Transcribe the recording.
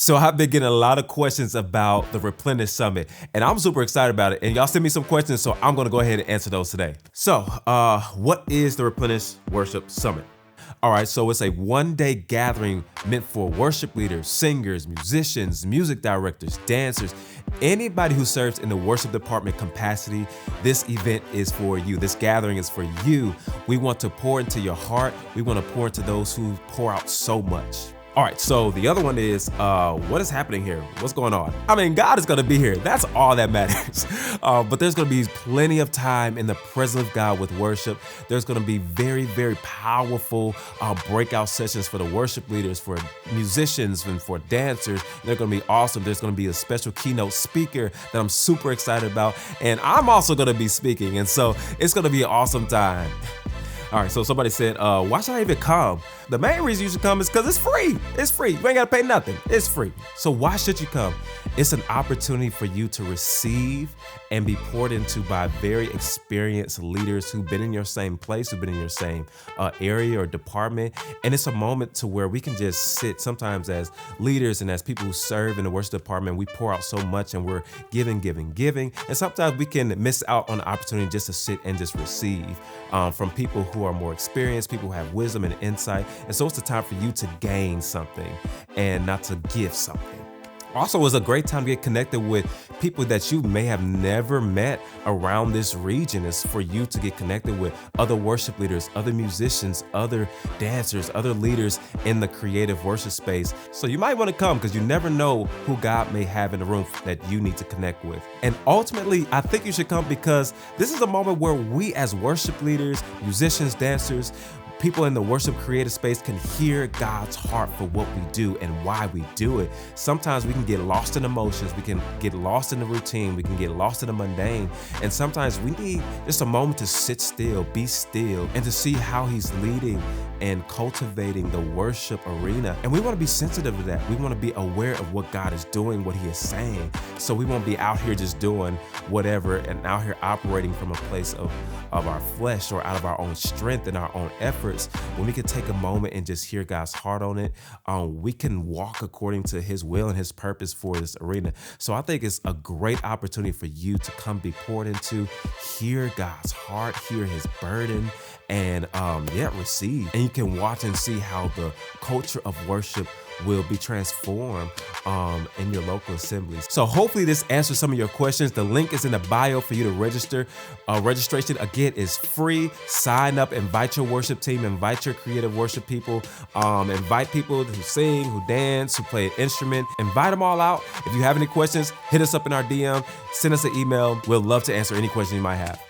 So I've been getting a lot of questions about the Replenish Summit, and I'm super excited about it. And y'all send me some questions, so I'm gonna go ahead and answer those today. So, what is the Replenish Worship Summit? All right, so it's a one-day gathering meant for worship leaders, singers, musicians, music directors, dancers, anybody who serves in the worship department capacity. This event is for you. This gathering is for you. We want to pour into your heart. We want to pour into those who pour out so much. All right, so the other one is, what is happening here? What's going on? I mean, God is gonna be here. That's all that matters. But there's gonna be plenty of time in the presence of God with worship. There's gonna be very, very powerful breakout sessions for the worship leaders, for musicians, and for dancers. They're gonna be awesome. There's gonna be a special keynote speaker that I'm super excited about. And I'm also gonna be speaking. And so it's gonna be an awesome time. All right, so somebody said, why should I even come? The main reason you should come is because it's free. It's free. You ain't got to pay nothing. It's free. So why should you come? It's an opportunity for you to receive and be poured into by very experienced leaders who've been in your same place, who've been in your same area or department. And it's a moment to where we can just sit sometimes as leaders and as people who serve in the worship department. We pour out so much and we're giving. And sometimes we can miss out on the opportunity just to sit and just receive from people who are more experienced, people who have wisdom and insight. And so it's the time for you to gain something and not to give something. Also, it's a great time to get connected with people that you may have never met around this region. It's for you to get connected with other worship leaders, other musicians, other dancers, other leaders in the creative worship space. So you might want to come because you never know who God may have in the room that you need to connect with. And ultimately, I think you should come because this is a moment where we as worship leaders, musicians, dancers, people in the worship creative space can hear God's heart for what we do and why we do it. Sometimes we can get lost in emotions. We can get lost in the routine. We can get lost in the mundane. And sometimes we need just a moment to sit still, be still, and to see how He's leading and cultivating the worship arena. And we want to be sensitive to that. We want to be aware of what God is doing, what He is saying. So we won't be out here just doing whatever and out here operating from a place of our flesh or out of our own strength and our own efforts. When we can take a moment and just hear God's heart on it, we can walk according to His will and His purpose for this arena. So I think it's a great opportunity for you to come be poured into, hear God's heart, hear His burden, and receive. And you can watch and see how the culture of worship will be transformed in your local assemblies. So hopefully this answers some of your questions. The link is in the bio for you to register. Registration, again, is free. Sign up, invite your worship team, invite your creative worship people, invite people who sing, who dance, who play an instrument. Invite them all out. If you have any questions, hit us up in our DM, send us an email. We'll love to answer any questions you might have.